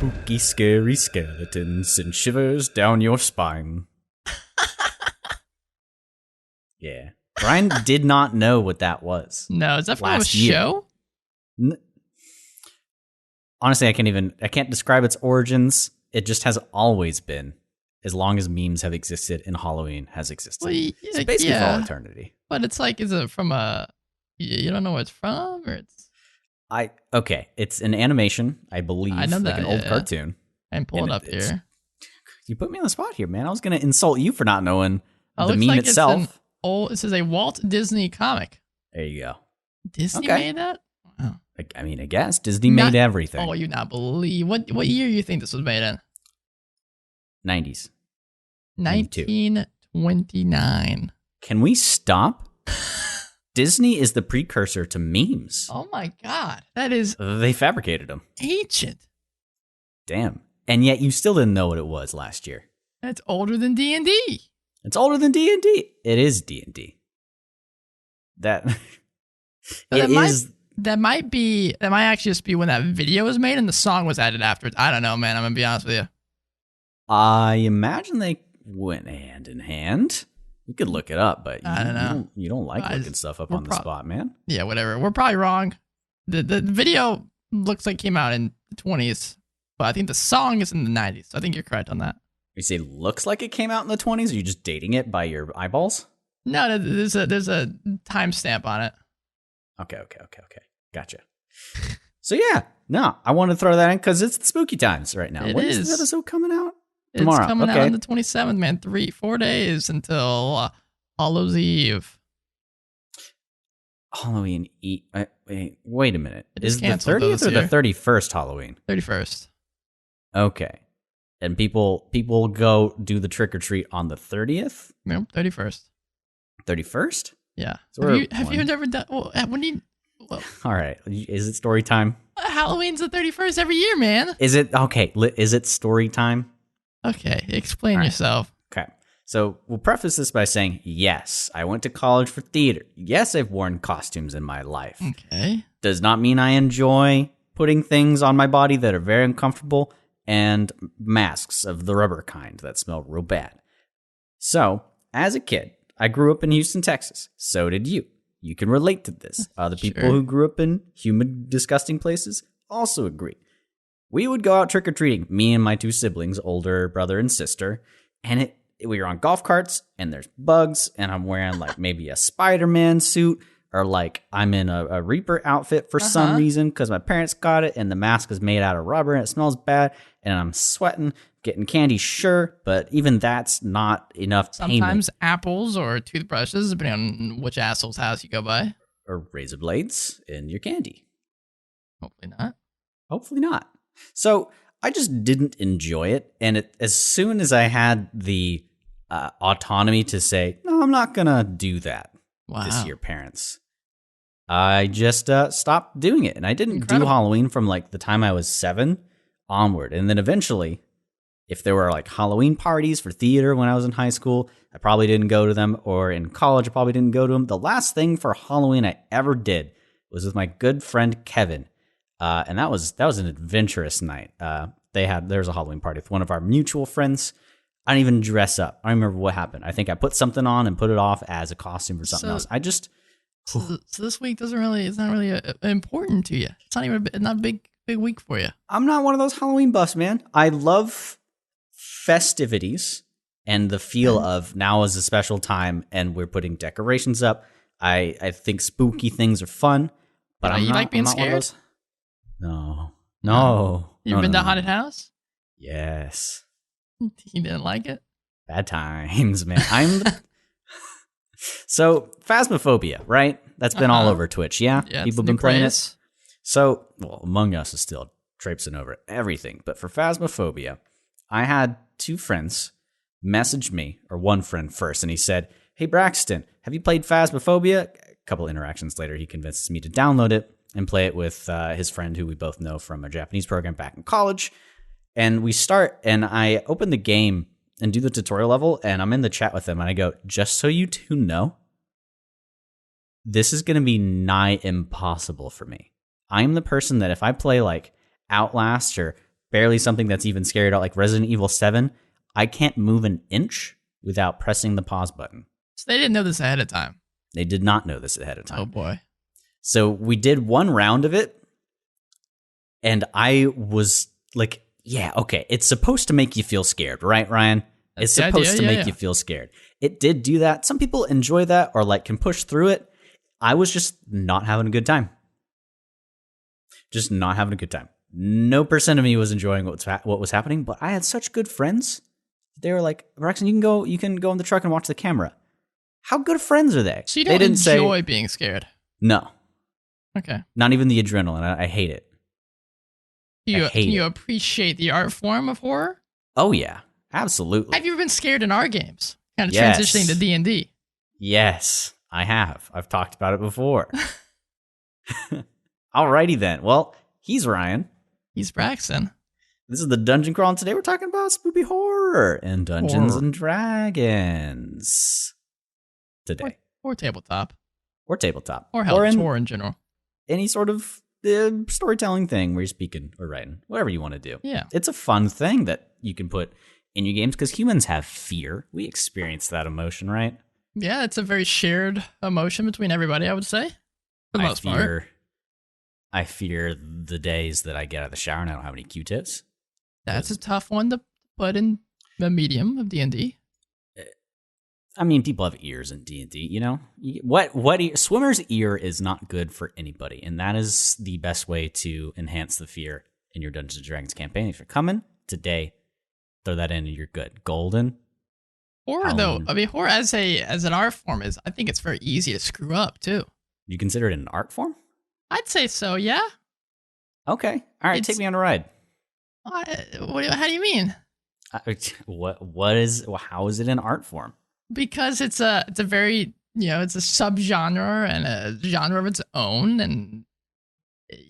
Spooky, scary skeletons and shivers down your spine. Yeah. Brian did not know what that was. No, is that from a last year. show? Honestly, I can't describe its origins. It just has always been, as long as memes have existed and Halloween has existed. Well, It's basically for all eternity. But it's like, is it from a? You don't know where it's from, or it's? Okay, it's an animation, I believe. I know that, like an old cartoon. And pull it up here. You put me on the spot here, man. I was gonna insult you for not knowing Oh, the looks meme like itself. This is a Walt Disney comic. There you go. Disney Okay. made that? Wow. I mean, I guess Disney made everything. Oh, you not believe what year you think this was made in? 90s. 1929. Can we stop? Disney is the precursor to memes. Oh my god, that is They fabricated them. ancient. Damn. And yet you still didn't know what it was last year. That's older than D&D. It's older than D&D. It is D&D. That That might actually just be when that video was made and the song was added afterwards. I don't know, man. I'm gonna be honest with you. I imagine they went hand in hand. You could look it up, but I don't know. You don't like looking stuff up on the spot, man. Yeah, whatever. We're probably wrong. The video looks like it came out in the 20s, but I think the song is in the 90s. So I think you're correct on that. You say looks like it came out in the 20s? Are you just dating it by your eyeballs? No, there's a timestamp on it. Okay. Gotcha. So yeah, no, I wanted to throw that in because it's the spooky times right now. When is this episode coming out? Tomorrow. It's coming out on the 27th, man. 4 days until Hallows Eve. Halloween Eve. Wait a minute. Is the canceled 30th or this the 31st Halloween? 31st. Okay. And people go do the trick or treat on the 30th? Nope, 31st. 31st? Yeah. So Have you never done? Well, all right. Is it story time? Halloween's the 31st every year, man. Is it okay? Is it story time? Okay, explain yourself. Okay. So we'll preface this by saying, yes, I went to college for theater. Yes, I've worn costumes in my life. Okay. Does not mean I enjoy putting things on my body that are very uncomfortable and masks of the rubber kind that smell real bad. So, as a kid, I grew up in Houston, Texas. So did you. You can relate to this. Other people who grew up in humid, disgusting places also agree. We would go out trick-or-treating, me and my two siblings, older brother and sister, and we were on golf carts, and there's bugs, and I'm wearing like maybe a Spider-Man suit, or like I'm in a Reaper outfit for some reason because my parents got it, and the mask is made out of rubber, and it smells bad, and I'm sweating, getting candy, sure, but even that's not enough Sometimes apples or toothbrushes, depending on which asshole's house you go by. Or razor blades in your candy. Hopefully not. Hopefully not. So I just didn't enjoy it. And as soon as I had the autonomy to say, no, I'm not going to do that this year, parents, I just stopped doing it. And I didn't do Halloween from like the time I was 7 onward. And then eventually, if there were like Halloween parties for theater when I was in high school, I probably didn't go to them. Or in college, I probably didn't go to them. The last thing for Halloween I ever did was with my good friend Kevin. And that was an adventurous night. There was a Halloween party with one of our mutual friends. I didn't even dress up. I don't remember what happened. I think I put something on and put it off as a costume for something else. So this week it's not really important to you. It's not even not a big week for you. I'm not one of those Halloween buffs, man. I love festivities and the feel of now is a special time and we're putting decorations up. I think spooky things are fun, but you like being scared? No. You've been to haunted house? Yes. You didn't like it? Bad times, man. So, Phasmophobia, right? That's been all over Twitch, yeah? People have been playing it. So, Among Us is still traipsing over everything. But for Phasmophobia, I had 2 friends message me, or one friend first, and he said, hey, Braxton, have you played Phasmophobia? A couple interactions later, he convinces me to download it and play it with his friend who we both know from a Japanese program back in college. And we start, and I open the game and do the tutorial level, and I'm in the chat with him, and I go, just so you 2 know, this is going to be nigh impossible for me. I'm the person that if I play like Outlast or barely something that's even scary at all. Like Resident Evil 7, I can't move an inch without pressing the pause button. So they didn't know this ahead of time. They did not know this ahead of time. Oh, boy. So we did one round of it, and I was like, yeah, okay, it's supposed to make you feel scared, right, Ryan? It's supposed to make you feel scared. It did do that. Some people enjoy that or like can push through it. I was just not having a good time. Just not having a good time. No percent of me was enjoying what was happening, but I had such good friends. They were like, Braxton, you can go in the truck and watch the camera. How good friends are they? So you don't enjoy being scared? No. Okay. Not even the adrenaline. I hate it. Can you appreciate the art form of horror? Oh, yeah. Absolutely. Have you ever been scared in our games? Kind of transitioning to D&D. Yes, I have. I've talked about it before. Alrighty then. Well, he's Ryan. He's Braxton. This is the Dungeon Crawl, and today we're talking about spooky horror and Dungeons and Dragons. Today. Or tabletop. Or tabletop. Or horror in general. Any sort of storytelling thing where you're speaking or writing. Whatever you want to do. Yeah. It's a fun thing that you can put in your games because humans have fear. We experience that emotion, right? Yeah, it's a very shared emotion between everybody, I would say. For the most part. I fear the days that I get out of the shower and I don't have any Q-tips. That's a tough one to put in the medium of D&D. I mean, people have ears in D&D, you know? Swimmer's ear is not good for anybody, and that is the best way to enhance the fear in your Dungeons & Dragons campaign. If you're coming today, throw that in and you're good. Golden. Horror, Halloween. though, I mean, horror as an art form I think it's very easy to screw up, too. You consider it an art form? I'd say so, yeah. Okay. All right, take me on a ride. How do you mean? How is it an art form? Because it's a very, it's a subgenre and a genre of its own, and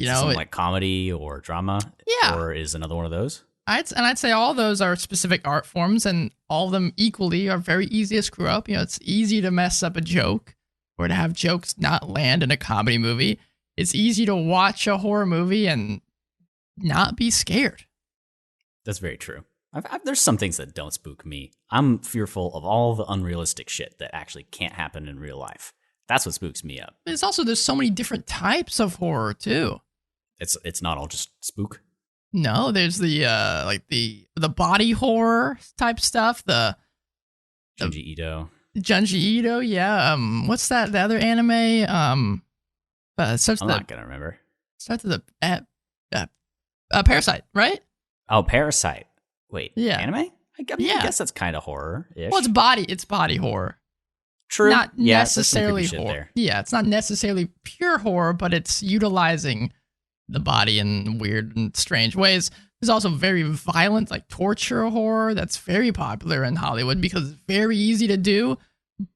something like comedy or drama. Yeah. Or is another one of those? I'd say all those are specific art forms, and all of them equally are very easy to screw up. It's easy to mess up a joke or to have jokes not land in a comedy movie. It's easy to watch a horror movie and not be scared. That's very true. There's some things that don't spook me. I'm fearful of all the unrealistic shit that actually can't happen in real life. That's what spooks me up. There's so many different types of horror too. It's not all just spook. No, there's the body horror type stuff. The Junji Ito, yeah. What's that? The other anime? I'm not gonna remember. Starts with Parasite, right? Oh, Parasite. Wait, yeah. Anime? I guess that's kind of horror-ish. Well, it's body horror. True. Not necessarily horror. Yeah, it's not necessarily pure horror, but it's utilizing the body in weird and strange ways. There's also very violent, like torture horror that's very popular in Hollywood because it's very easy to do,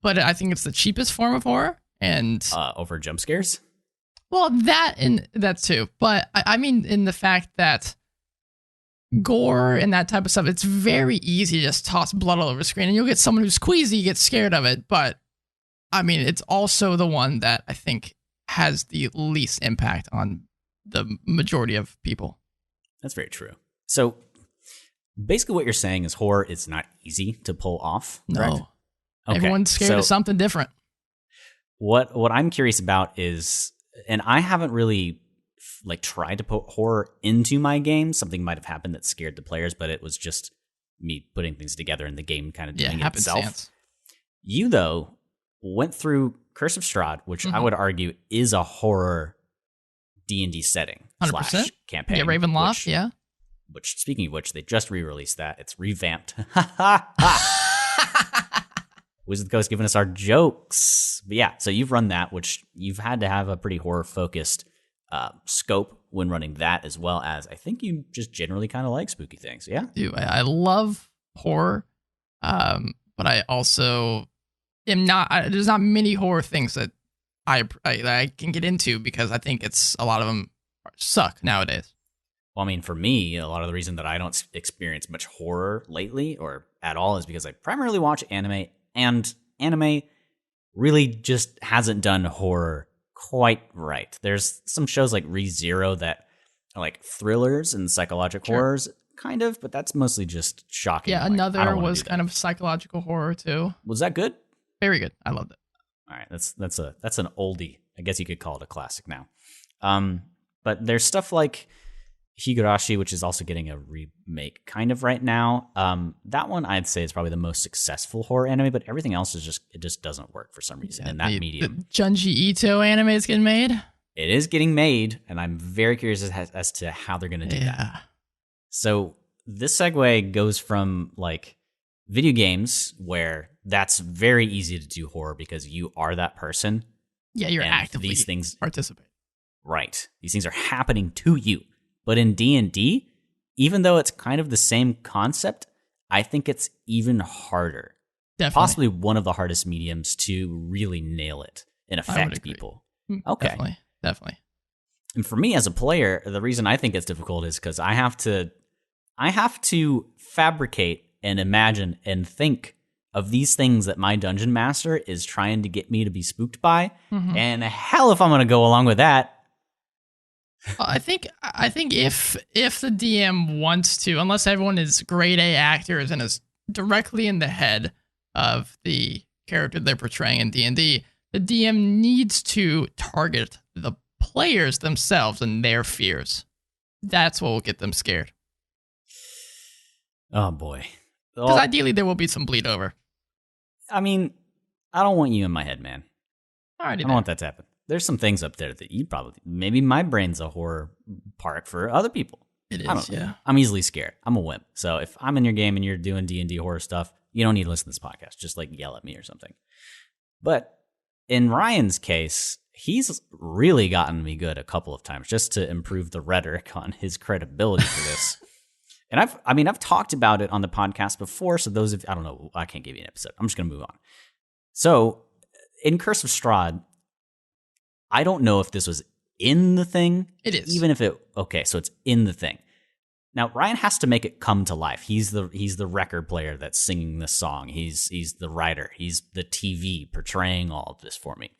but I think it's the cheapest form of horror. And over jump scares? Well, that too. But I mean in the fact that gore and that type of stuff, it's very easy to just toss blood all over the screen, and you'll get someone who's queasy, gets scared of it. But I mean, it's also the one that I think has the least impact on the majority of people. That's very true. So basically what you're saying is horror is not easy to pull off. No. Correct? Okay. Everyone's scared of something different. What I'm curious about is, and I haven't really tried to put horror into my game. Something might have happened that scared the players, but it was just me putting things together and the game kind of doing it itself. You, though, went through Curse of Strahd, which I would argue is a horror D&D setting 100%. / campaign. Yeah, Ravenloft, yeah. Which, speaking of which, they just re-released that. It's revamped. Wizard of the Coast giving us our jokes. But yeah, so you've run that, which you've had to have a pretty horror-focused scope when running that, as well as I think you just generally kind of like spooky things. Yeah, I love horror, but I also am not. There's not many horror things that I can get into because I think a lot of them suck nowadays. Well, I mean, for me, a lot of the reason that I don't experience much horror lately or at all is because I primarily watch anime, and anime really just hasn't done horror quite right. There's some shows like ReZero that like thrillers and psychological horrors, kind of, but that's mostly just shocking. Yeah, Another was kind of psychological horror too. Was that good? Very good. I loved it. All right, that's an oldie. I guess you could call it a classic now. But there's stuff like Higurashi, which is also getting a remake kind of right now. That one I'd say is probably the most successful horror anime, but everything else is just doesn't work for some reason in that medium. The Junji Ito anime is getting made. It is getting made, and I'm very curious as to how they're going to do that. So this segue goes from like video games, where that's very easy to do horror because you are that person. Yeah, you're actively these things participate. Right. These things are happening to you. But in D&D, even though it's kind of the same concept, I think it's even harder. Definitely. Possibly one of the hardest mediums to really nail it and affect people. Okay. Definitely. And for me as a player, the reason I think it's difficult is because I have to fabricate and imagine and think of these things that my dungeon master is trying to get me to be spooked by. Mm-hmm. And hell if I'm going to go along with that. I think if the DM wants to, unless everyone is grade A actors and is directly in the head of the character they're portraying in D&D, the DM needs to target the players themselves and their fears. That's what will get them scared. Oh boy. Because ideally there will be some bleed over. I mean, I don't want you in my head, man. Alrighty, I don't want that to happen. There's some things up there that you probably... Maybe my brain's a horror park for other people. It is, yeah. I'm easily scared. I'm a wimp. So if I'm in your game and you're doing D&D horror stuff, you don't need to listen to this podcast. Just like yell at me or something. But in Ryan's case, he's really gotten me good a couple of times just to improve the rhetoric on his credibility for this. And I've talked about it on the podcast before. So those of... I don't know. I can't give you an episode. I'm just going to move on. So in Curse of Strahd, I don't know if this was in the thing. It is. Even if it... Okay, so it's in the thing. Now, Ryan has to make it come to life. He's the record player that's singing this song. He's the writer. He's the TV portraying all of this for me.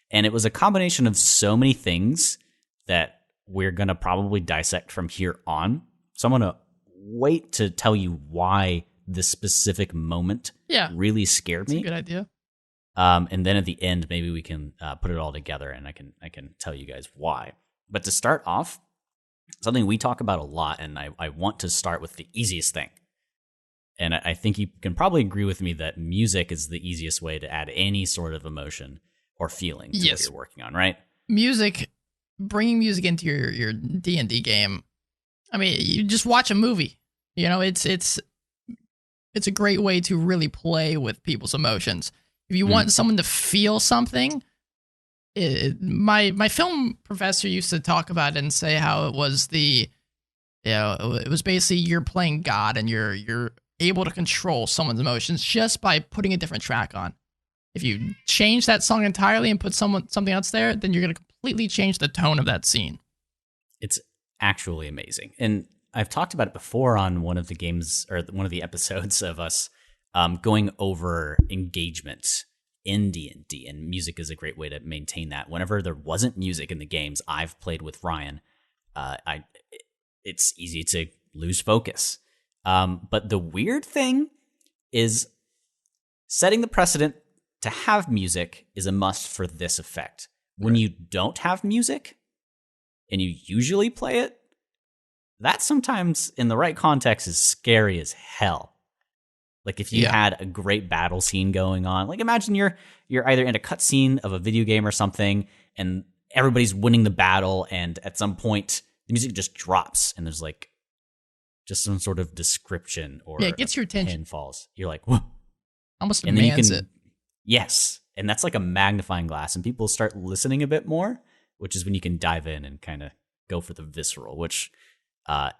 And it was a combination of so many things that we're going to probably dissect from here on. So I'm going to wait to tell you why this specific moment really scared me. That's a good idea. And then at the end, maybe we can put it all together, and I can tell you guys why. But to start off, something we talk about a lot, and I want to start with the easiest thing. And I think you can probably agree with me that music is the easiest way to add any sort of emotion or feeling to what you're working on, right? Music, bringing music into your D&D game. I mean, you just watch a movie. You know, it's a great way to really play with people's emotions. If you want someone to feel something, my film professor used to talk about it and say how it was it was basically you're playing God and you're able to control someone's emotions just by putting a different track on. If you change that song entirely and put something else there, then you're going to completely change the tone of that scene. It's actually amazing. And I've talked about it before on one of the games or one of the episodes of us going over engagement in D&D, and music is a great way to maintain that. Whenever there wasn't music in the games I've played with Ryan, it's easy to lose focus. But the weird thing is setting the precedent to have music is a must for this effect. When you don't have music and you usually play it, that sometimes in the right context is scary as hell. Like if you had a great battle scene going on, like imagine you're either in a cutscene of a video game or something, and everybody's winning the battle, and at some point the music just drops, and there's like just some sort of description or it gets your attention. Pin falls. You're like, whoa. Almost demands it. Yes, and that's like a magnifying glass, and people start listening a bit more, which is when you can dive in and kind of go for the visceral. Which,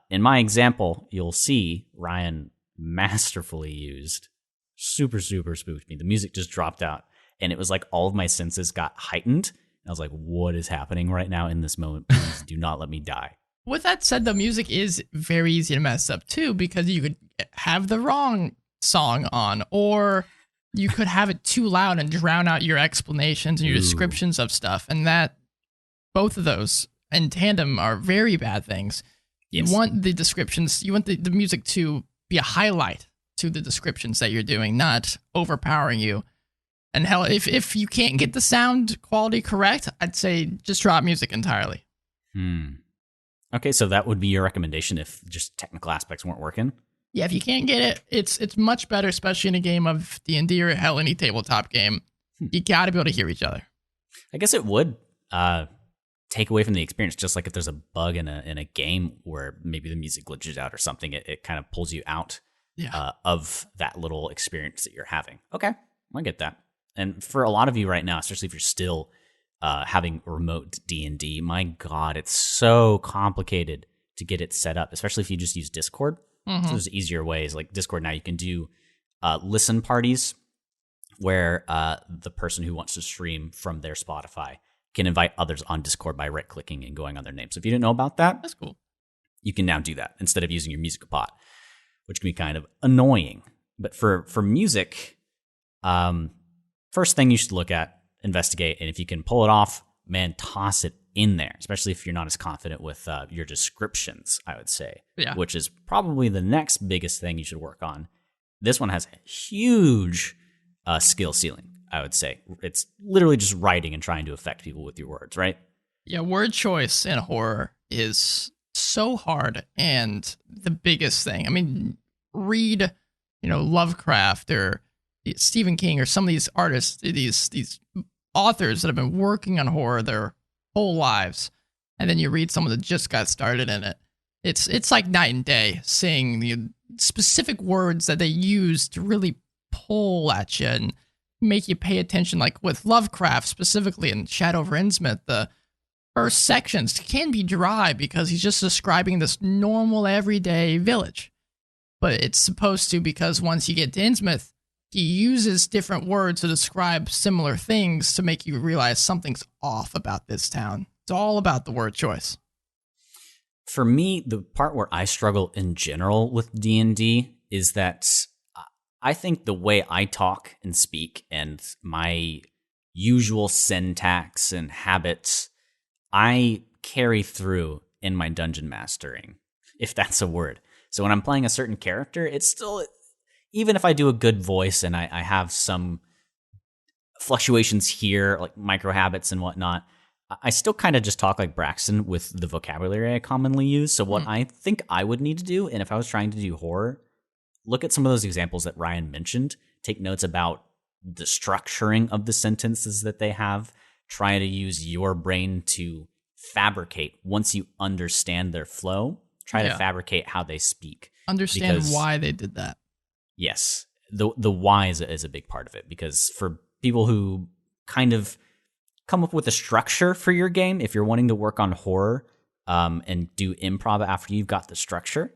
in my example, you'll see Ryan masterfully used. Super spooked me. The music just dropped out, and it was like all of my senses got heightened. And I was like, what is happening right now in this moment? Please do not let me die. With that said, the music is very easy to mess up too, because you could have the wrong song on, or you could have it too loud and drown out your explanations and your descriptions of stuff. And that both of those in tandem are very bad things. Yes. You want the descriptions, you want the music to be a highlight to the descriptions that you're doing, not overpowering you. And hell, if you can't get the sound quality correct, I'd say just drop music entirely. Okay, so that would be your recommendation if just technical aspects weren't working? Yeah, if you can't get it, it's much better, especially in a game of D&D or hell, any tabletop game. You got to be able to hear each other. I guess it would take away from the experience, just like if there's a bug in a game where maybe the music glitches out or something, it kind of pulls you out of that little experience that you're having. Okay, I get that. And for a lot of you right now, especially if you're still having remote D&D, my God, it's so complicated to get it set up, especially if you just use Discord. So there's easier ways. Like Discord now, you can do listen parties where the person who wants to stream from their Spotify can invite others on Discord by right-clicking and going on their name. So if you didn't know about that, that's cool. You can now do that instead of using your musical pot, which can be kind of annoying. But for music, first thing you should look at, investigate, and if you can pull it off, man, toss it in there, especially if you're not as confident with your descriptions, I would say, which is probably the next biggest thing you should work on. This one has a huge skill ceiling, I would say. It's literally just writing and trying to affect people with your words, right? Yeah, word choice in horror is so hard, and the biggest thing. I mean, read, Lovecraft or Stephen King or some of these artists, these authors that have been working on horror their whole lives, and then you read someone that just got started in it. It's like night and day, seeing the specific words that they use to really pull at you and make you pay attention. Like with Lovecraft specifically in Shadow over Innsmouth, the first sections can be dry because he's just describing this normal everyday village. But it's supposed to, because once you get to Innsmouth, he uses different words to describe similar things to make you realize something's off about this town. It's all about the word choice. For me, the part where I struggle in general with D&D is that I think the way I talk and speak and my usual syntax and habits, I carry through in my dungeon mastering, if that's a word. So when I'm playing a certain character, it's still, even if I do a good voice and I have some fluctuations here, like micro habits and whatnot, I still kind of just talk like Braxton with the vocabulary I commonly use. So what I think I would need to do, and if I was trying to do horror, look at some of those examples that Ryan mentioned, take notes about the structuring of the sentences that they have, try to use your brain to fabricate, once you understand their flow, try to fabricate how they speak. Understand why they did that. Yes. The why is a big part of it, because for people who kind of come up with a structure for your game, if you're wanting to work on horror and do improv after you've got the structure,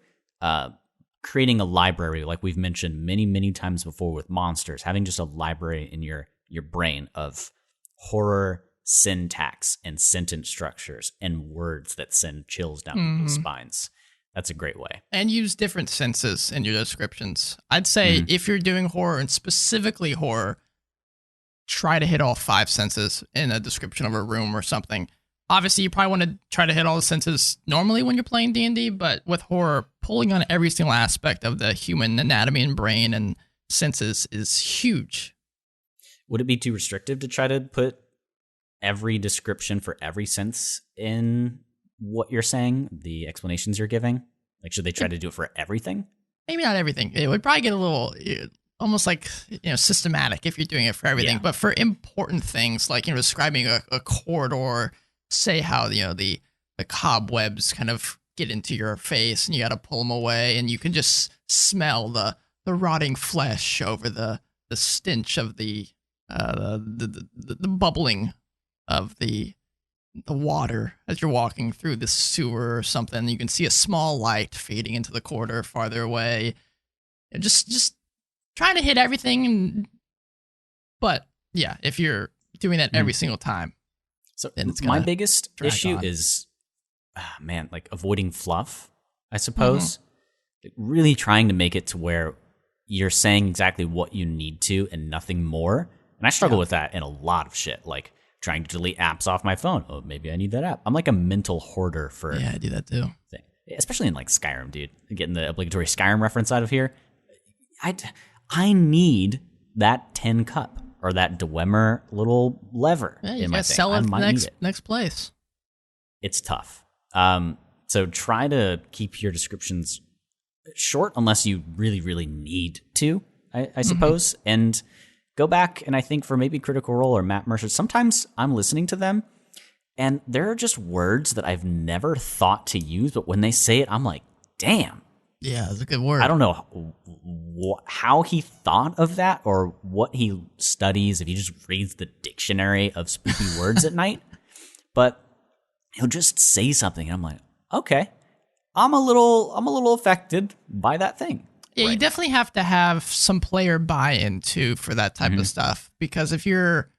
creating a library, like we've mentioned many, many times before with monsters, having just a library in your brain of horror syntax and sentence structures and words that send chills down people's spines. That's a great way. And use different senses in your descriptions. I'd say if you're doing horror, and specifically horror, try to hit all 5 senses in a description of a room or something. Obviously, you probably want to try to hit all the senses normally when you're playing D&D, but with horror, pulling on every single aspect of the human anatomy and brain and senses is huge. Would it be too restrictive to try to put every description for every sense in what you're saying, the explanations you're giving? Like, should they try to do it for everything? Maybe not everything. It would probably get a little almost like, systematic if you're doing it for everything. But for important things like, describing a corridor, say how, the cobwebs kind of get into your face and you got to pull them away, and you can just smell the rotting flesh over the stench of the bubbling of the water as you're walking through the sewer or something. You can see a small light fading into the corridor farther away. Just trying to hit everything. But yeah, if you're doing that every single time. So my biggest issue is, like avoiding fluff, I suppose. Really trying to make it to where you're saying exactly what you need to and nothing more. And I struggle with that in a lot of shit. Like trying to delete apps off my phone. Oh, maybe I need that app. I'm like a mental hoarder for I do that too. Especially in like Skyrim, dude. Getting the obligatory Skyrim reference out of here. I need that 10 cup or that Dwemer little lever in my thing. Sell it next place. It's tough. So try to keep your descriptions short unless you really, really need to, I suppose. And go back and I think for maybe Critical Role or Matt Mercer, sometimes I'm listening to them and there are just words that I've never thought to use, but when they say it, I'm like, damn. Yeah, it's a good word. I don't know how he thought of that or what he studies, if he just reads the dictionary of spooky words at night. But he'll just say something, and I'm like, okay, I'm a little affected by that thing. Yeah, you definitely have to have some player buy-in too for that type of stuff, because if you're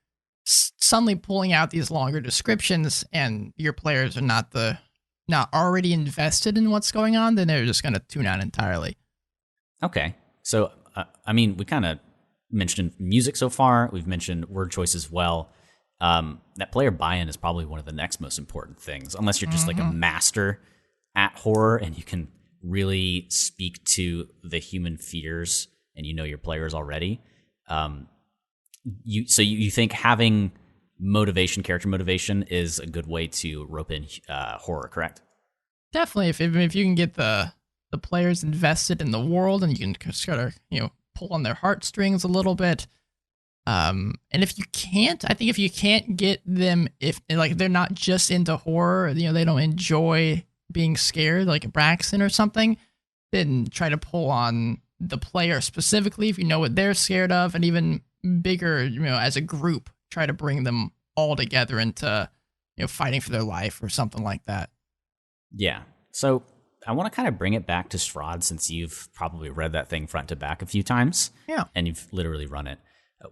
suddenly pulling out these longer descriptions and your players are not already invested in what's going on, then they're just going to tune out entirely. Okay. So, I mean, we kind of mentioned music so far. We've mentioned word choice as well. That player buy-in is probably one of the next most important things, unless you're just like a master at horror and you can really speak to the human fears and you know your players already. You think having character motivation is a good way to rope in horror, correct? Definitely. If you can get the players invested in the world and you can sort of, pull on their heartstrings a little bit. And if you can't get them, if like they're not just into horror, they don't enjoy being scared, like a Braxton or something, then try to pull on the player specifically if you know what they're scared of, and even bigger, as a group, try to bring them all together into, fighting for their life or something like that. Yeah. So I want to kind of bring it back to Strahd, since you've probably read that thing front to back a few times. Yeah. And you've literally run it.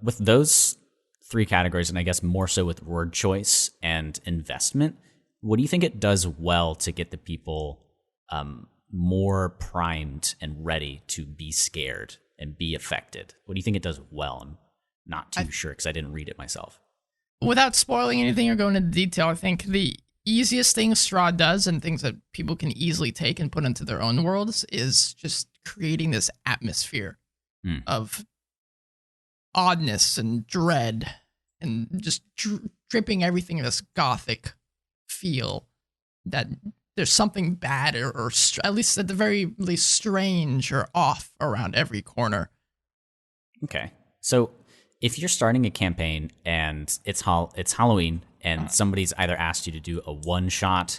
With those three categories, and I guess more so with word choice and investment, what do you think it does well to get the people more primed and ready to be scared and be affected? What do you think it does well? I'm not too sure because I didn't read it myself. Without spoiling anything or going into detail, I think the easiest thing Strahd does, and things that people can easily take and put into their own worlds, is just creating this atmosphere of oddness and dread, and just dripping everything in this gothic feel that there's something bad or at least at the very least strange or off around every corner. Okay. So if you're starting a campaign and it's Halloween and somebody's either asked you to do a one shot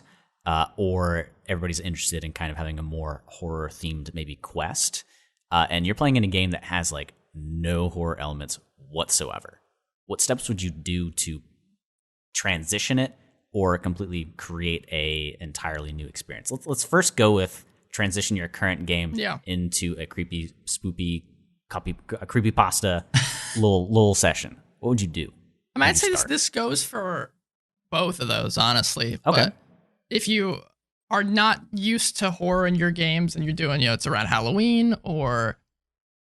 or everybody's interested in kind of having a more horror themed maybe quest, and you're playing in a game that has like no horror elements whatsoever, what steps would you do to transition it or completely create a entirely new experience? Let's first go with transition your current game into a creepy, spoopy, a creepypasta little session. What would you do? I mean, I'd say this goes for both of those, honestly. Okay. But if you are not used to horror in your games and you're doing, it's around Halloween, or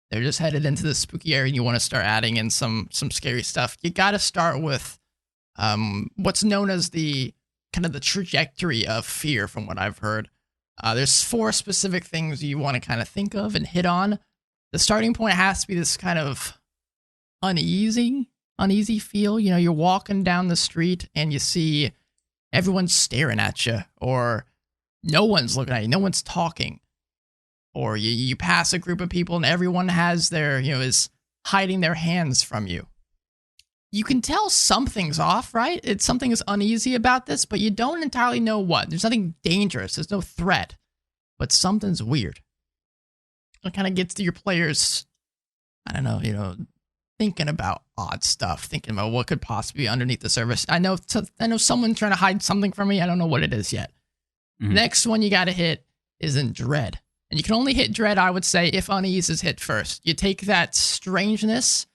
they're just headed into the spooky area and you want to start adding in some scary stuff, you got to start with what's known as the kind of the trajectory of fear, from what I've heard. There's 4 specific things you want to kind of think of and hit on. The starting point has to be this kind of uneasy feel. You're walking down the street and you see everyone's staring at you, or no one's looking at you, no one's talking. Or you pass a group of people and everyone has their, is hiding their hands from you. You can tell something's off, right? Something is uneasy about this, but you don't entirely know what. There's nothing dangerous. There's no threat, but something's weird. It kind of gets to your players, I don't know, thinking about odd stuff, thinking about what could possibly be underneath the surface. I know someone's trying to hide something from me. I don't know what it is yet. Mm-hmm. Next one you got to hit is in dread. And you can only hit dread, I would say, if unease is hit first. You take that strangeness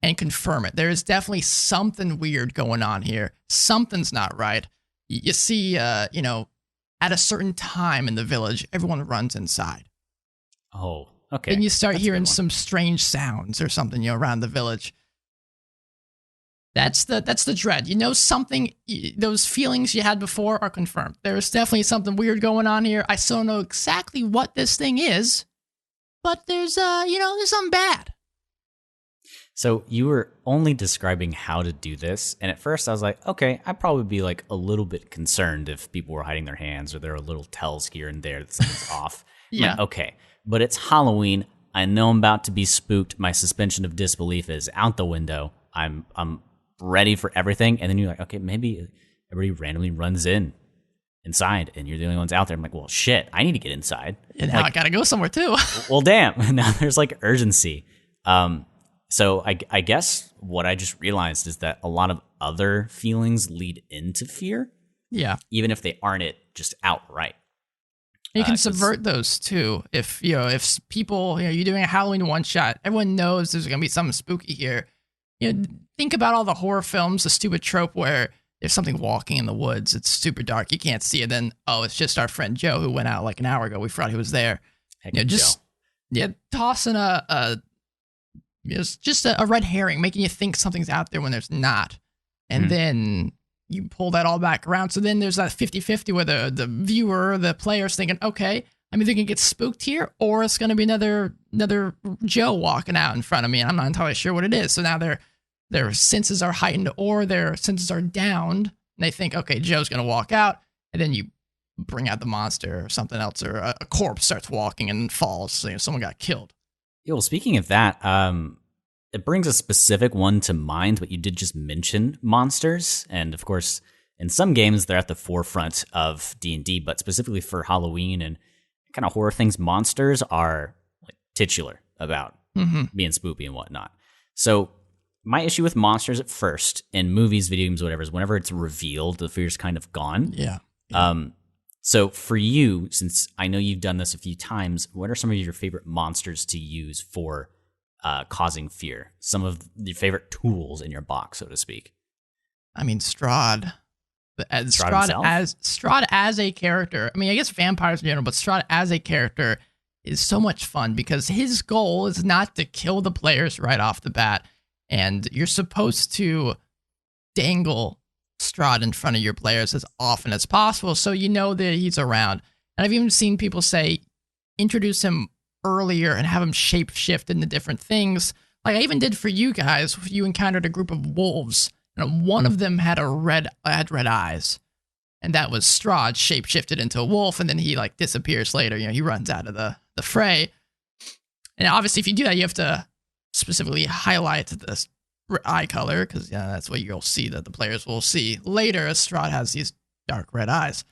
and confirm it. There is definitely something weird going on here. Something's not right. You see, at a certain time in the village, everyone runs inside. Oh, okay. Then you start hearing some strange sounds or something, around the village. That's the dread. You know something, those feelings you had before are confirmed. There's definitely something weird going on here. I still don't know exactly what this thing is, but there's there's something bad. So you were only describing how to do this, and at first I was like, okay, I'd probably be like a little bit concerned if people were hiding their hands or there are little tells here and there that something's off. Yeah. Like, okay, but it's Halloween. I know I'm about to be spooked. My suspension of disbelief is out the window. I'm ready for everything, and then you're like, okay, maybe everybody randomly runs inside, and you're the only ones out there. I'm like, well, shit, I need to get inside. And now I gotta go somewhere too. Well, damn. Now there's like urgency. So I guess what I just realized is that a lot of other feelings lead into fear. Yeah. Even if they aren't it just outright. You can subvert those too. If people, you're doing a Halloween one shot, everyone knows there's gonna be something spooky here. Think about all the horror films, the stupid trope where there's something walking in the woods. It's super dark. You can't see it. Then, it's just our friend Joe who went out like an hour ago. We forgot he was there. Tossing just a red herring, making you think something's out there when there's not. And then you pull that all back around. So then there's that 50-50 where the viewer, the player's thinking, okay, I'm either going to get spooked here or it's going to be another Joe walking out in front of me. And I'm not entirely sure what it is. So now their senses are heightened or their senses are downed. And they think, okay, Joe's going to walk out. And then you bring out the monster or something else, or a corpse starts walking and falls. So someone got killed. Yeah, well, speaking of that, it brings a specific one to mind, but you did just mention monsters. And of course, in some games, they're at the forefront of D&D, but specifically for Halloween and kind of horror things, monsters are like titular about being spoopy and whatnot. So my issue with monsters at first in movies, video games, whatever, is whenever it's revealed, the fear's kind of gone. Yeah. So for you, since I know you've done this a few times, what are some of your favorite monsters to use for causing fear? Some of your favorite tools in your box, so to speak. I mean, Strahd. Strahd as a character. I mean, I guess vampires in general, but Strahd as a character is so much fun because his goal is not to kill the players right off the bat. And you're supposed to dangle Strahd in front of your players as often as possible so you know that he's around. And I've even seen people say, introduce him earlier and have him shape shift into different things. Like I even did for you guys. You encountered a group of wolves, and one of them had red eyes, and that was Strahd shape shifted into a wolf, and then he like disappears later. He runs out of the fray. And obviously, if you do that, you have to specifically highlight the eye color because that's what you'll see that the players will see later. As Strahd has these dark red eyes.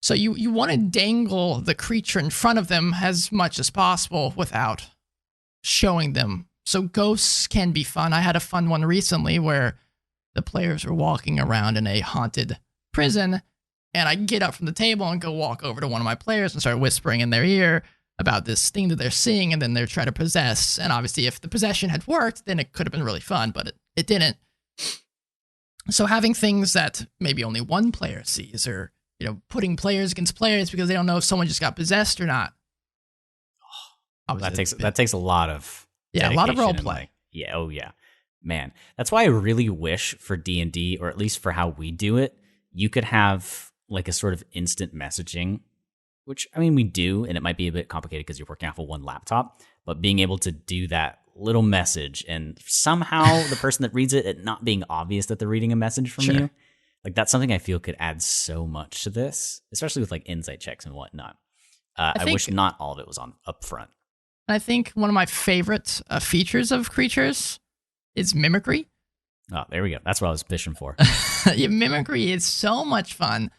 So you want to dangle the creature in front of them as much as possible without showing them. So ghosts can be fun. I had a fun one recently where the players were walking around in a haunted prison, and I get up from the table and go walk over to one of my players and start whispering in their ear about this thing that they're seeing, and then they're trying to possess. And obviously, if the possession had worked, then it could have been really fun, but it didn't. So having things that maybe only one player sees, or putting players against players because they don't know if someone just got possessed or not. That takes a lot of a lot of role play. Man, that's why I really wish for D&D, or at least for how we do it, you could have like a sort of instant messaging, which I mean we do, and it might be a bit complicated because you're working off of one laptop, but being able to do that little message and somehow the person that reads it not being obvious that they're reading a message from you. Like that's something I feel could add so much to this, especially with like insight checks and whatnot. I wish not all of it was on up front. I think one of my favorite features of creatures is mimicry. Oh, there we go. That's what I was fishing for. Mimicry is so much fun.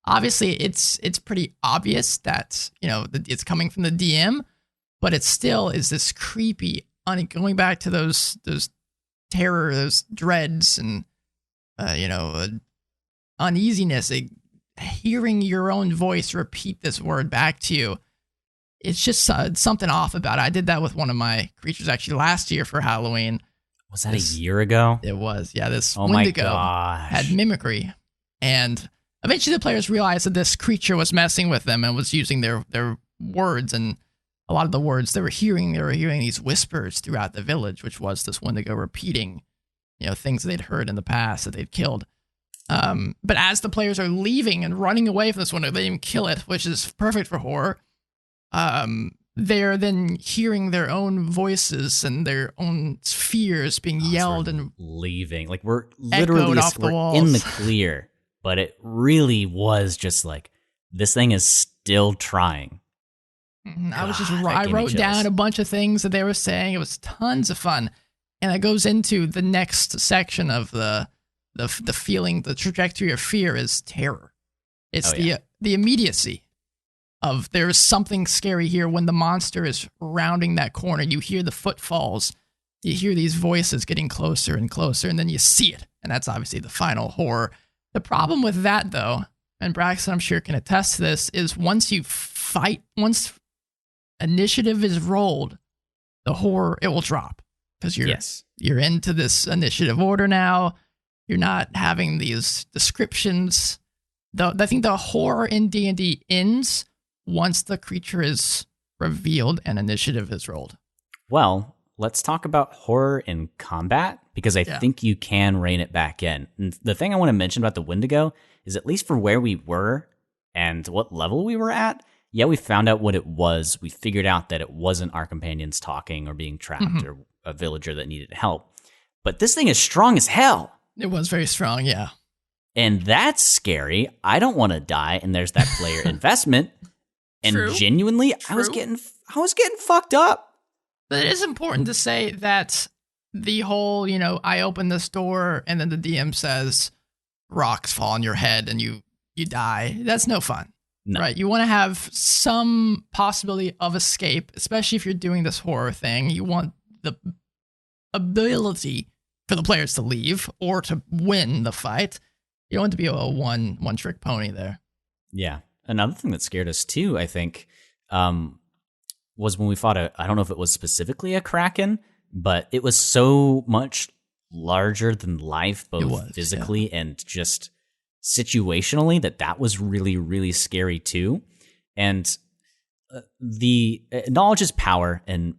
Obviously, it's pretty obvious that it's coming from the DM, but it still is this creepy. Going back to those terror, those dreads, and uneasiness, hearing your own voice repeat this word back to you. It's just something off about it. I did that with one of my creatures actually last year for Halloween. Was that a year ago? It was, yeah. This Wendigo had mimicry. And eventually the players realized that this creature was messing with them and was using their words. And a lot of the words they were hearing these whispers throughout the village, which was this Wendigo repeating things they'd heard in the past that they'd killed. But as the players are leaving and running away from this window, they didn't kill it, which is perfect for horror. They're then hearing their own voices and their own fears being yelled and leaving. Like we're literally off the walls. In the clear, but it really was just like this thing is still trying. I wrote down a bunch of things that they were saying. It was tons of fun, and it goes into the next section of the feeling. The trajectory of fear is terror. It's the immediacy of there's something scary here. When the monster is rounding that corner, you hear the footfalls, you hear these voices getting closer and closer, and then you see it. And that's obviously the final horror. The problem with that, though, and Braxton, I'm sure, can attest to this, is once initiative is rolled, the horror, it will drop. Because you're into this initiative order now. You're not having these descriptions. I think the horror in D&D ends once the creature is revealed and initiative is rolled. Well, let's talk about horror in combat, because I think you can rein it back in. And the thing I want to mention about the Wendigo is, at least for where we were and what level we were at, we found out what it was. We figured out that it wasn't our companions talking or being trapped or a villager that needed help. But this thing is strong as hell. It was very strong, yeah. And that's scary. I don't want to die, and there's that player investment. And genuinely, I was getting fucked up. But it is important to say that the whole, I open this door and then the DM says rocks fall on your head and you die. That's no fun. No. Right? You want to have some possibility of escape, especially if you're doing this horror thing. You want the ability for the players to leave or to win the fight. You don't want to be a one-trick pony there. Yeah. Another thing that scared us too, I think, was when we fought I don't know if it was specifically a Kraken, but it was so much larger than life, both physically and just situationally, that was really, really scary too. And the knowledge is power, and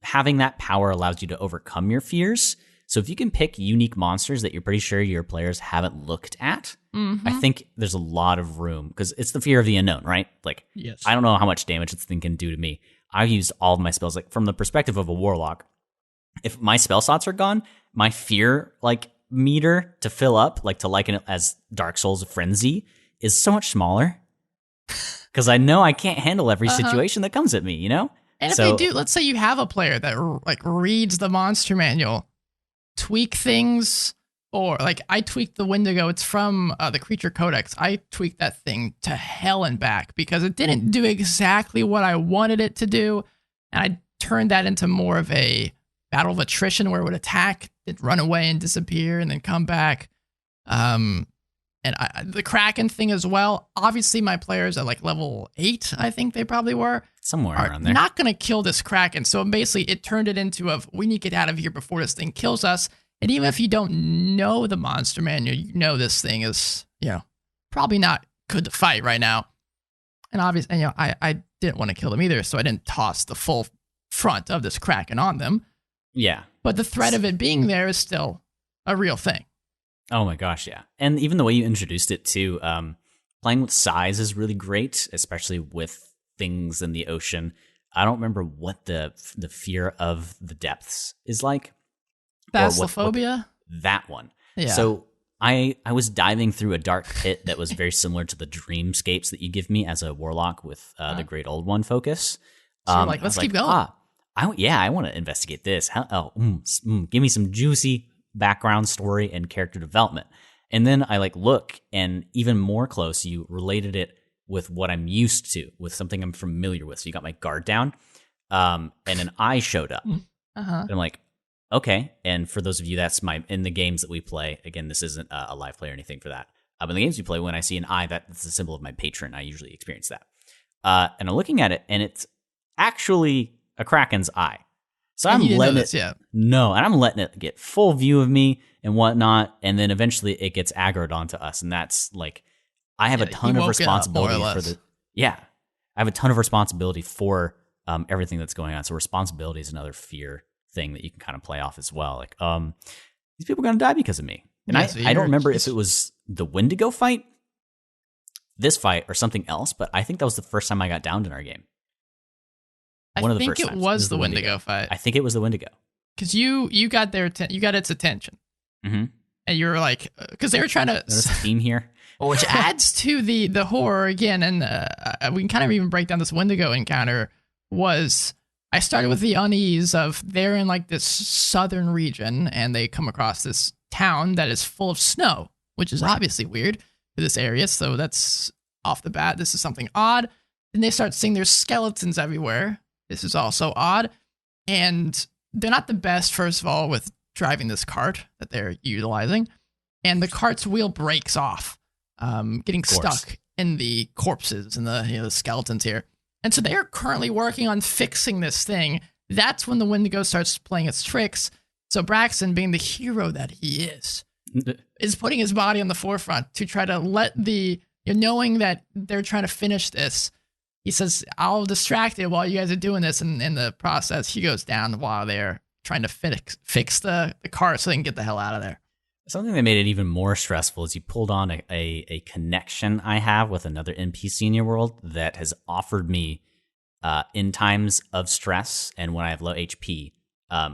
having that power allows you to overcome your fears. So if you can pick unique monsters that you're pretty sure your players haven't looked at, I think there's a lot of room, because it's the fear of the unknown, right? Like, I don't know how much damage this thing can do to me. I've used all of my spells, like from the perspective of a warlock. If my spell slots are gone, my fear meter to fill up, to liken it as Dark Souls Frenzy, is so much smaller, because I know I can't handle every situation that comes at me, And if they do, let's say you have a player that reads the monster manual, tweak things, or I tweaked the Wendigo. It's from the Creature Codex. I tweaked that thing to hell and back because it didn't do exactly what I wanted it to do. And I turned that into more of a battle of attrition where it would attack, it'd run away and disappear and then come back. And the Kraken thing as well. Obviously, my players at level 8, I think they probably were. Somewhere around there. Not going to kill this Kraken. So basically, it turned it into we need to get out of here before this thing kills us. And even if you don't know the monster manual, this thing is, probably not good to fight right now. And obviously, I didn't want to kill them either, so I didn't toss the full front of this Kraken on them. Yeah. But the threat of it being there is still a real thing. Oh my gosh, yeah. And even the way you introduced it too, playing with size is really great, especially with things in the ocean. I don't remember what the fear of the depths is like. Thalassophobia? That one. Yeah. So I was diving through a dark pit that was very similar to the dreamscapes that you give me as a warlock with the Great Old One focus. So you're let's keep going. I want to investigate this. Give me some juicy background story and character development. And then I look, and even more close, you related it with what I'm used to, with something I'm familiar with. So you got my guard down, and an eye showed up. And I'm like, okay. And for those of you, that's in the games that we play. Again, this isn't a live play or anything for that. But in the games we play, when I see an eye, that's a symbol of my patron. I usually experience that. And I'm looking at it, and it's actually a Kraken's eye. So I'm letting it. And I'm letting it get full view of me and whatnot, and then eventually it gets aggroed onto us, and that's I have a ton of responsibility for the. Yeah, I have a ton of responsibility for everything that's going on. So responsibility is another fear thing that you can kind of play off as well. these people are going to die because of me. And I don't remember if it was the Wendigo fight, this fight, or something else, but I think that was the first time I got downed in our game. One of the first times. I think it was the Wendigo fight. I think it was the Wendigo. Because you got you got its attention. Mm-hmm. And you were like, because they were trying to... There's a theme here. Which adds to the horror again, and we can kind of even break down this Wendigo encounter. I started with the unease of they're in like this southern region, and they come across this town that is full of snow, which is obviously weird for this area. So that's off the bat. This is something odd. Then they start seeing there's skeletons everywhere. This is also odd. And they're not the best, first of all, with driving this cart that they're utilizing. And the cart's wheel breaks off, getting stuck in the corpses and the skeletons here. And so they are currently working on fixing this thing. That's when the Wendigo starts playing its tricks. So Braxton, being the hero that he is putting his body on the forefront to try to let knowing that they're trying to finish this. He says, I'll distract it while you guys are doing this. And in the process, he goes down while they're trying to fix the car so they can get the hell out of there. Something that made it even more stressful is he pulled on a connection I have with another NPC in your world that has offered me in times of stress and when I have low HP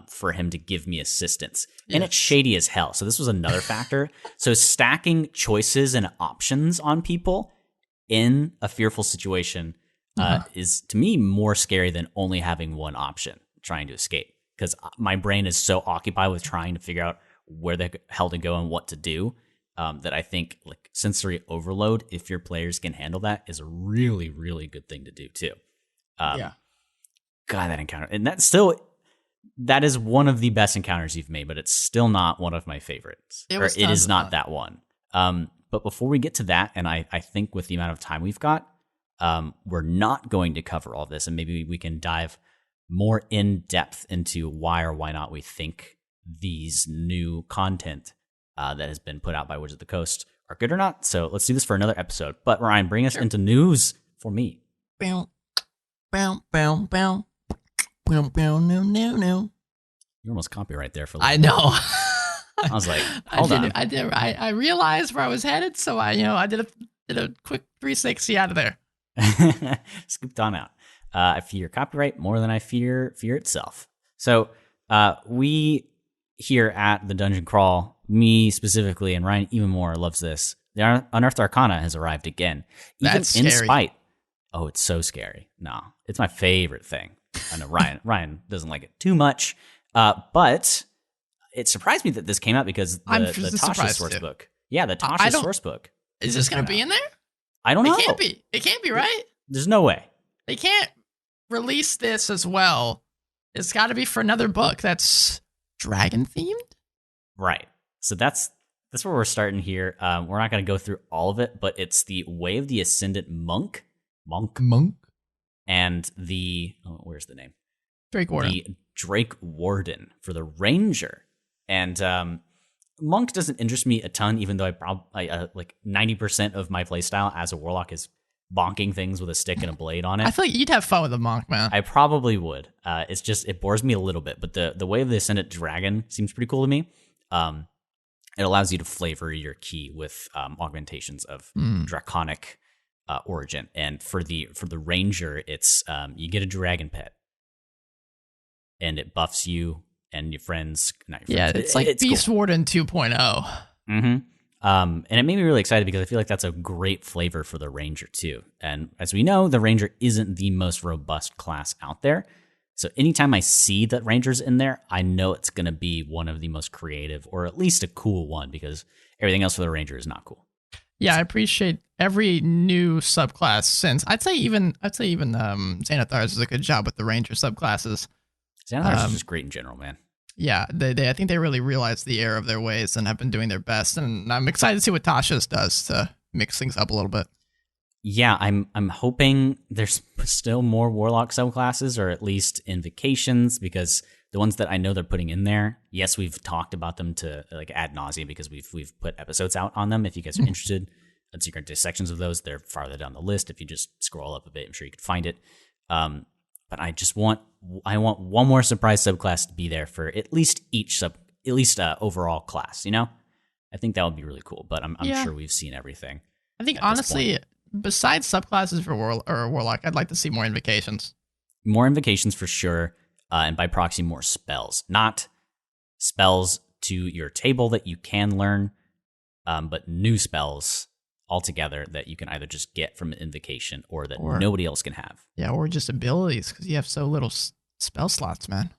for him to give me assistance. Yes. And it's shady as hell. So this was another factor. So stacking choices and options on people in a fearful situation is, to me, more scary than only having one option, trying to escape. Because my brain is so occupied with trying to figure out where the hell to go and what to do, that I think like sensory overload, if your players can handle that, is a really, really good thing to do too. God, that encounter, and that is one of the best encounters you've made, but it's still not one of my favorites. It is not that one. But before we get to that, and I think with the amount of time we've got, we're not going to cover all this, and maybe we can dive more in depth into why or why not we think these new content that has been put out by Wizards of the Coast are good or not. So let's do this for another episode. But Ryan, bring us into news for me. Bow, bow, bow, bow. Bow, bow, no, no, no. You almost copyright there for I know. I was like, hold on. I realized where I was headed, so I did a quick 360 out of there. Scooped on out. I fear copyright more than I fear itself. So we here at the Dungeon Crawl, me specifically, and Ryan even more loves this. The Unearthed Arcana has arrived again. Even That's scary. In spite. Oh, it's so scary. No, it's my favorite thing. I know Ryan doesn't like it too much, but it surprised me that this came out because the Tasha source book. Yeah, the Tasha source book. Is this going to be in there? I don't know. It can't be. It can't be, right? There's no way. They can't release this as well. It's got to be for another book that's dragon themed. Right. So that's where we're starting here. We're not going to go through all of it, but it's the Way of the Ascendant Monk, and the where's the name? Drake Warden. The Drake Warden for the Ranger. And Monk doesn't interest me a ton, even though I probably like 90% of my playstyle as a warlock is bonking things with a stick and a blade on it. I feel like you'd have fun with a monk, man. I probably would. It's just, it bores me a little bit, but the Way of the Ascendant Dragon seems pretty cool to me. It allows you to flavor your key with augmentations of draconic origin. And for the Ranger, it's you get a dragon pet, and it buffs you and your friends. Not your friends. Yeah, it's like Beast cool. Warden 2.0. Mm-hmm. And it made me really excited because I feel like that's a great flavor for the Ranger too. And as we know, the Ranger isn't the most robust class out there. So anytime I see that Ranger's in there, I know it's going to be one of the most creative, or at least a cool one, because everything else for the Ranger is not cool. Yeah, I appreciate every new subclass since I'd say even Xanathars does a good job with the Ranger subclasses. Xanathars is just great in general, man. Yeah, I think they really realize the error of their ways and have been doing their best, and I'm excited to see what Tasha's does to mix things up a little bit. Yeah, I'm hoping there's still more Warlock subclasses, or at least invocations, because the ones that I know they're putting in there, yes, we've talked about them to like ad nauseum because we've put episodes out on them. If you guys are interested, let's see dissections of those. They're farther down the list. If you just scroll up a bit, I'm sure you could find it. But I want one more surprise subclass to be there for at least each at least overall class, you know? I think that would be really cool, but I'm sure we've seen everything. I think honestly, besides subclasses for Warlock, I'd like to see more invocations. More invocations for sure, and by proxy, more spells. Not spells to your table that you can learn, but new spells altogether that you can either just get from an invocation or that nobody else can have. Yeah, or just abilities, because you have so little spell slots, man.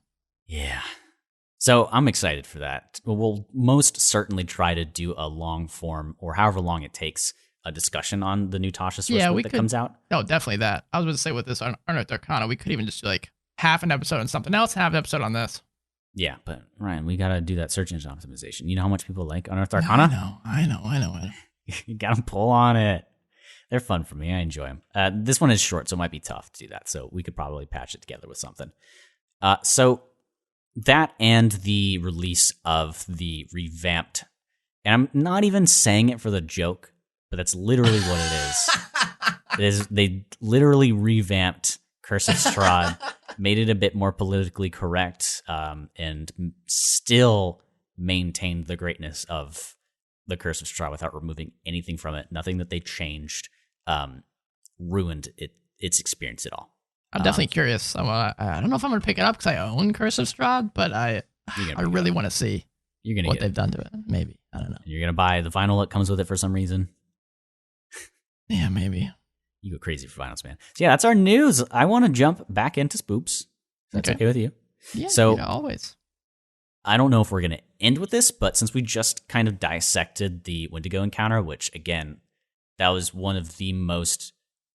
Yeah. So I'm excited for that. We'll most certainly try to do a long form, or however long it takes, a discussion on the new Tasha source book that comes out. Oh, definitely that. I was going to say with this Unearthed Arcana, we could even just do like half an episode on something else, half an episode on this. Yeah, but Ryan, we got to do that search engine optimization. You know how much people like Unearthed Arcana? I know. You got to pull on it. They're fun for me. I enjoy them. This one is short, so it might be tough to do that. So we could probably patch it together with something. So that and the release of the revamped, and I'm not even saying it for the joke, but that's literally what it is. They literally revamped Curse of Strahd, made it a bit more politically correct, and still maintained the greatness of the Curse of Strahd without removing anything from it. Nothing that they changed ruined its experience at all. I'm definitely curious. I don't know if I'm going to pick it up because I own Curse of Strahd, but I really want to see what they've done to it. Maybe. I don't know. You're going to buy the vinyl that comes with it for some reason? Yeah, maybe. You go crazy for vinyls, man. So yeah, that's our news. I want to jump back into spoops. If that's okay with you. Yeah, so, always. I don't know if we're going to end with this, but since we just kind of dissected the Wendigo encounter, which again, that was one of the most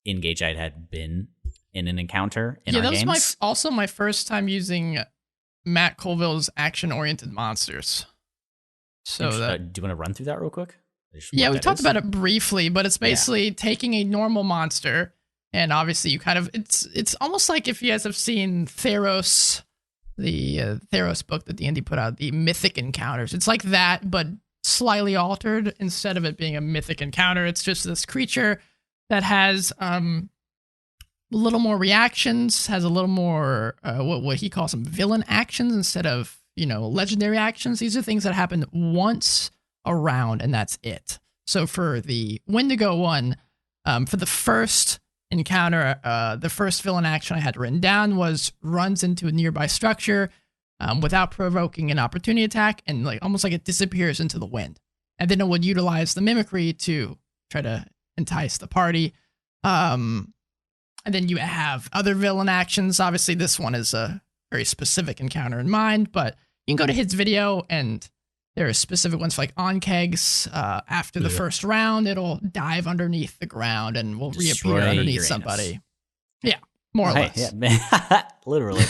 engaged I had been in an encounter in our games. That was also my first time using Matt Colville's action-oriented monsters. So do you want to run through that real quick? Yeah, we talked about it briefly, but it's basically taking a normal monster, and obviously you kind of it's almost like if you guys have seen Theros, the Theros book that D&D put out, the Mythic Encounters. It's like that, but slightly altered. Instead of it being a mythic encounter, it's just this creature that has a little more reactions, has a little more what he calls some villain actions instead of legendary actions. These are things that happen once around, and that's it. So for the Wendigo one, for the first encounter, the first villain action I had written down was runs into a nearby structure without provoking an opportunity attack, and almost like it disappears into the wind. And then it would utilize the mimicry to try to entice the party. And then you have other villain actions. Obviously, this one is a very specific encounter in mind, but you can go to his video, and there are specific ones like on kegs. After the first round, it'll dive underneath the ground and will reappear underneath somebody. Yeah, more or less. Yeah, literally.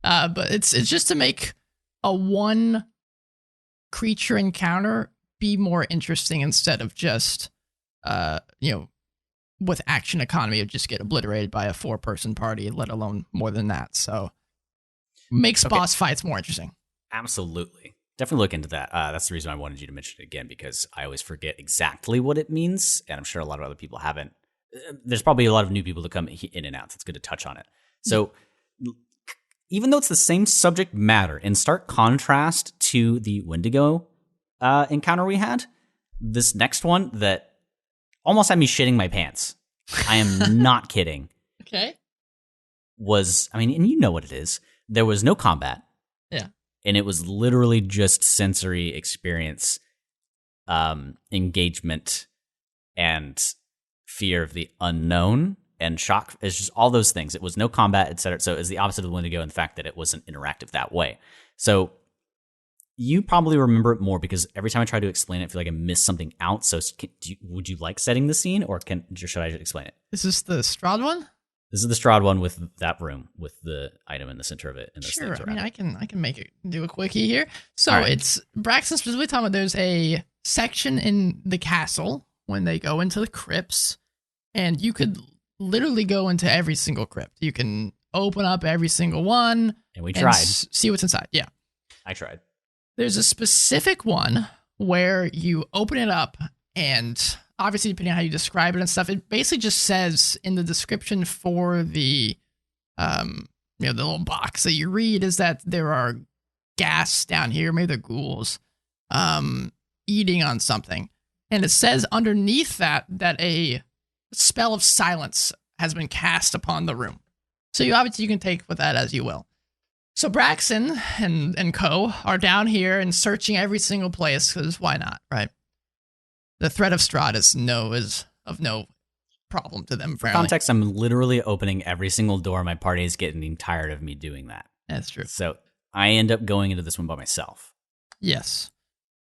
But it's just to make a one creature encounter be more interesting instead of just, with action economy, it just get obliterated by a 4-person party, let alone more than that. So makes boss fights more interesting. Absolutely. Definitely look into that. That's the reason I wanted you to mention it again, because I always forget exactly what it means, and I'm sure a lot of other people haven't. There's probably a lot of new people that come in and out, so it's good to touch on it. So even though it's the same subject matter, in stark contrast to the Wendigo encounter we had, this next one that almost had me shitting my pants, I am not kidding. Okay. And you know what it is. There was no combat. Yeah. And it was literally just sensory experience, engagement, and fear of the unknown, and shock. It's just all those things. It was no combat, etc. So it's the opposite of the Wendigo in the fact that it wasn't interactive that way. So you probably remember it more because every time I try to explain it, I feel like I missed something out. So would you like setting the scene, or should I explain it? Is this the Strahd one? This is the Strahd one with that room with the item in the center of it. And sure, I can make it do a quickie here. So It's Braxton specifically talking about there's a section in the castle when they go into the crypts, and you could literally go into every single crypt. You can open up every single one. And we tried. See what's inside. Yeah. I tried. There's a specific one where you open it up, and obviously, depending on how you describe it and stuff, it basically just says in the description for the, the little box that you read is that there are gas down here. Maybe they're ghouls eating on something. And it says underneath that a spell of silence has been cast upon the room. So you can take with that as you will. So Braxton and co are down here and searching every single place, because why not, right? The threat of Strahd is of no problem to them. For context, I'm literally opening every single door. My party is getting tired of me doing that. That's true. So I end up going into this one by myself. Yes.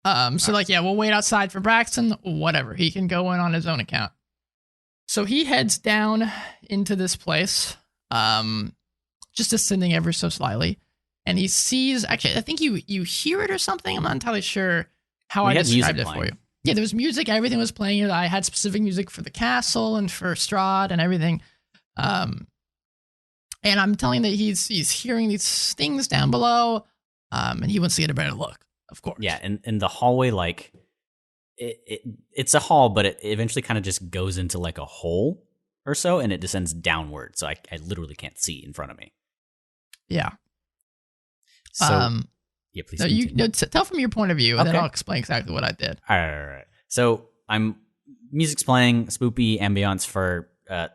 So we'll wait outside for Braxton. Whatever. He can go in on his own account. So he heads down into this place, just ascending ever so slightly. And he sees, actually, I think you hear it or something. I'm not entirely sure how I described it for you. Yeah, there was music. Everything was playing. I had specific music for the castle and for Strahd and everything. And I'm telling that he's hearing these things down below, and he wants to get a better look, of course. Yeah, and the hallway, like, it's a hall, but it eventually kind of just goes into like a hole or so, and it descends downward. So I literally can't see in front of me. Yeah. So, yeah, please. Tell from your point of view, and then I'll explain exactly what I did. All right. So music's playing, spoopy ambiance for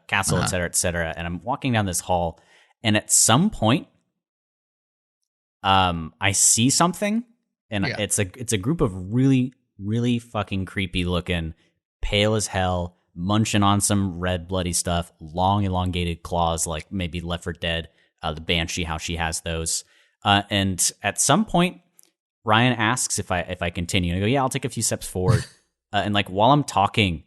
castle, et cetera, and I'm walking down this hall, and at some point, I see something, and it's a group of really, really fucking creepy looking, pale as hell, munching on some red bloody stuff, long elongated claws, like maybe Left 4 Dead, the Banshee, how she has those. And at some point, Ryan asks if I continue. And I go, yeah, I'll take a few steps forward. And like while I'm talking,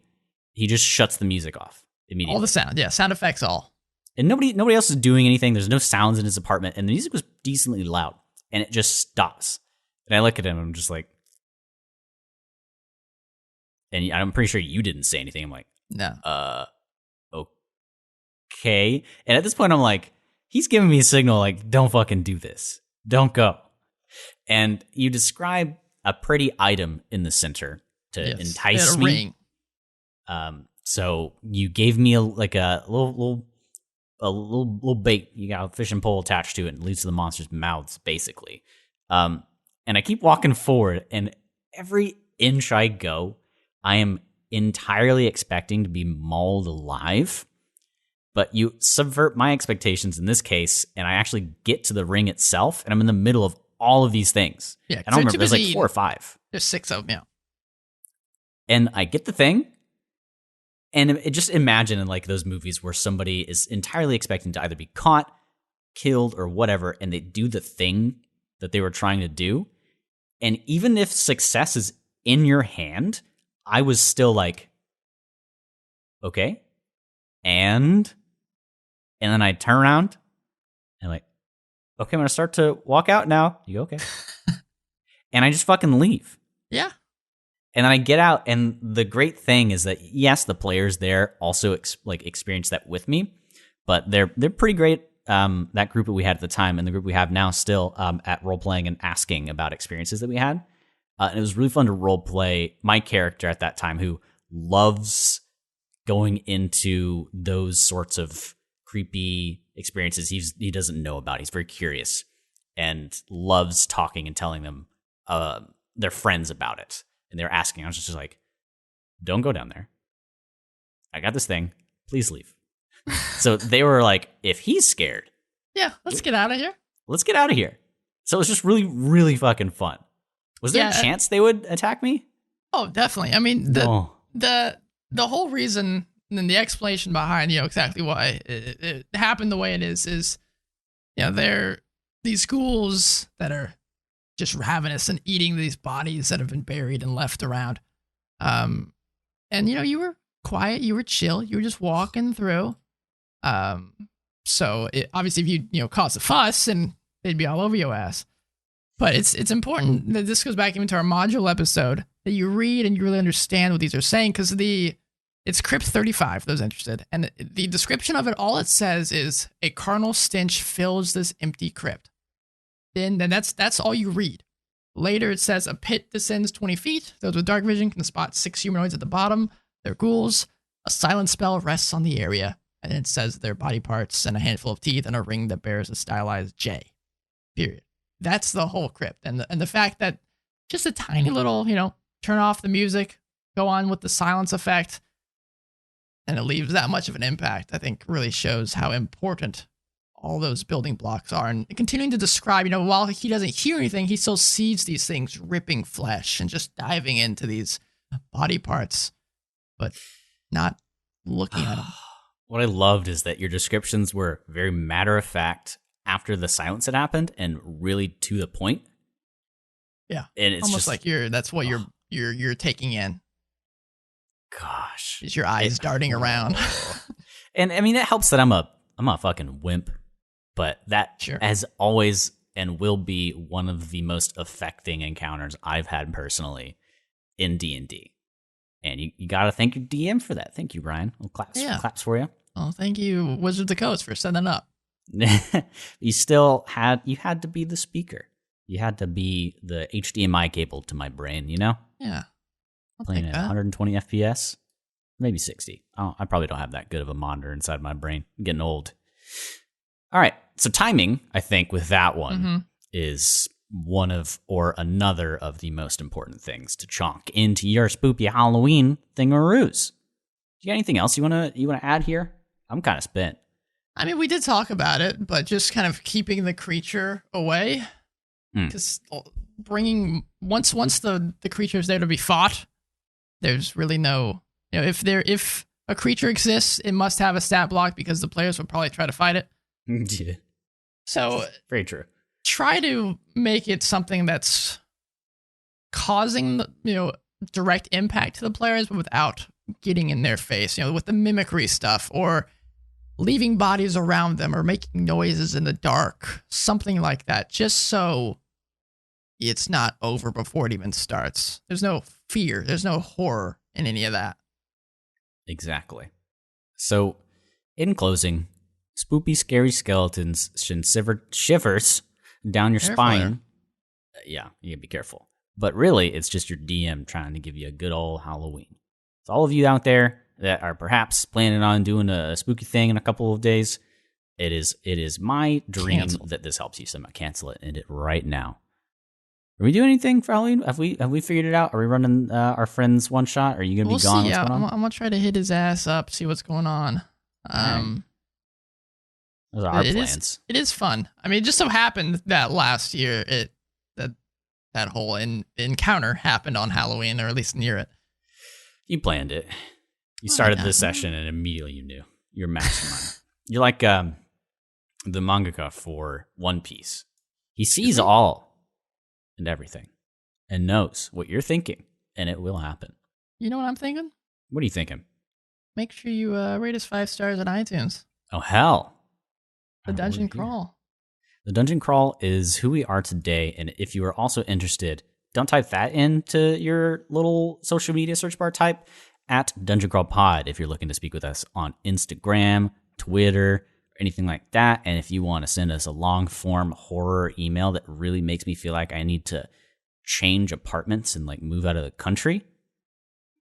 he just shuts the music off immediately. All the sound, sound effects, all. And nobody else is doing anything. There's no sounds in his apartment, and the music was decently loud. And it just stops. And I look at him, and I'm just like, and I'm pretty sure you didn't say anything. I'm like, no. Okay. And at this point, I'm like, he's giving me a signal, like, don't fucking do this. Don't go. And you describe a pretty item in the center to entice me. Ring. So you gave me a little bait. You got a fishing pole attached to it, and it leads to the monster's mouths, basically. And I keep walking forward, and every inch I go, I am entirely expecting to be mauled alive. But you subvert my expectations in this case, and I actually get to the ring itself, and I'm in the middle of all of these things. Yeah, I don't remember. There's like 4 or 5. There's 6 of them, yeah. And I get the thing, and just imagine in like those movies where somebody is entirely expecting to either be caught, killed, or whatever, and they do the thing that they were trying to do. And even if success is in your hand, I was still like, okay, and then I turn around and like, okay, I'm going to start to walk out now. You go, okay. And I just fucking leave. Yeah. And then I get out, and the great thing is that, yes, the players there also experience that with me, but they're pretty great. That group that we had at the time and the group we have now still at role-playing and asking about experiences that we had. And it was really fun to role-play my character at that time, who loves going into those sorts of creepy experiences he doesn't know about. He's very curious and loves talking and telling them their friends about it. And they're asking. I was just like, don't go down there. I got this thing. Please leave. So they were like, if he's scared. Yeah, let's get out of here. Let's get out of here. So it was just really, really fucking fun. Was there a chance they would attack me? Oh, definitely. I mean, the whole reason and the explanation behind, exactly why it happened the way it is, they're these ghouls that are just ravenous and eating these bodies that have been buried and left around. And, you were quiet, you were chill, you were just walking through. So obviously if you cause a fuss, and they'd be all over your ass. But it's important that this goes back even to our module episode, that you read and you really understand what these are saying, because it's Crypt 35 for those interested. And the description of it, all it says is a carnal stench fills this empty crypt. Then that's all you read. Later it says a pit descends 20 feet. Those with dark vision can spot 6 humanoids at the bottom. They're ghouls. A silent spell rests on the area. And it says their body parts and a handful of teeth and a ring that bears a stylized J. Period. that's the whole crypt. And the fact that just a tiny little, turn off the music, go on with the silence effect, and it leaves that much of an impact, I think really shows how important all those building blocks are. And continuing to describe, while he doesn't hear anything, he still sees these things ripping flesh and just diving into these body parts, but not looking at them. What I loved is that your descriptions were very matter of fact after the silence had happened and really to the point. Yeah. And it's almost just like that's what you're taking in. Gosh. Is your eyes darting around. And I mean, it helps that I'm a fucking wimp, but that as always and will be one of the most affecting encounters I've had personally in D&D. And you got to thank your DM for that. Thank you, Brian. Claps for you. Oh, thank you, Wizard of the Coast, for setting up. You had to be the speaker. You had to be the HDMI cable to my brain, Yeah. Playing at 120 FPS, maybe 60. Oh, I probably don't have that good of a monitor inside my brain. I'm getting old. All right. So timing, I think, with that one is one of or another of the most important things to chonk into your spoopy Halloween thingaroos. You got anything else you wanna add here? I'm kind of spent. I mean, we did talk about it, but just kind of keeping the creature away, because bringing once the creature is there to be fought, there's really no, if a creature exists, it must have a stat block because the players will probably try to fight it. Yeah. So very true. Try to make it something that's causing direct impact to the players, but without getting in their face, with the mimicry stuff or leaving bodies around them or making noises in the dark, something like that, just so it's not over before it even starts. There's no fear. There's no horror in any of that. Exactly. So, in closing, spoopy, scary skeletons send shivers down your spine. Yeah, you gotta be careful. But really, it's just your DM trying to give you a good old Halloween. So all of you out there that are perhaps planning on doing a spooky thing in a couple of days, it is my dream that this helps you somehow. Cancel it. End it right now. Are we doing anything for Halloween? Have we figured it out? Are we running our friend's one shot? Are you gonna be gone? See. What's going on? I'm gonna try to hit his ass up, see what's going on. Those are our plans. It is fun. I mean, it just so happened that last year that whole encounter happened on Halloween, or at least near it. You planned it. You started this session and immediately you knew. You're a mastermind. You're like the mangaka for One Piece. He sees all and everything and knows what you're thinking, and it will happen. You know what I'm thinking? What are you thinking? Make sure you rate us 5 stars on iTunes. Oh, hell. The Dungeon Crawl. The Dungeon Crawl is who we are today, and if you are also interested, don't type that into your little social media search bar. Type at Dungeon Crawl Pod if you're looking to speak with us on Instagram, Twitter, or anything like that. And if you want to send us a long-form horror email that really makes me feel like I need to change apartments and like move out of the country,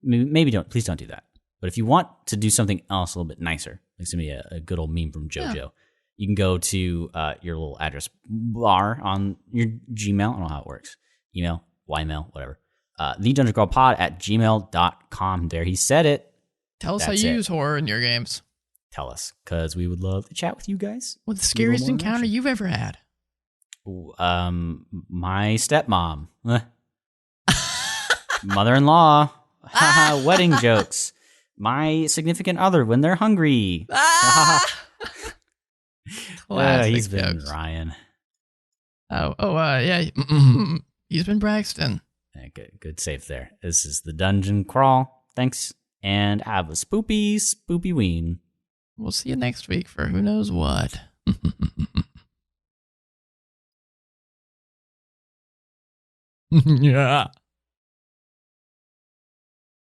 please don't do that. But if you want to do something else a little bit nicer, like send me a good old meme from JoJo, you can go to your little address bar on your Gmail. I don't know how it works. Email, Ymail, whatever. thedungeoncrawlpod@gmail.com. There, he said it. Tell us how you use horror in your games. Tell us, because we would love to chat with you guys. What's the scariest encounter you've ever had? Ooh, my stepmom. Mother-in-law. Wedding jokes. My significant other when they're hungry. He's been Ryan. Yeah. He's been Braxton. Good save there. This is the Dungeon Crawl. Thanks, and have a spoopy ween. We'll see you next week for who knows what. Yeah.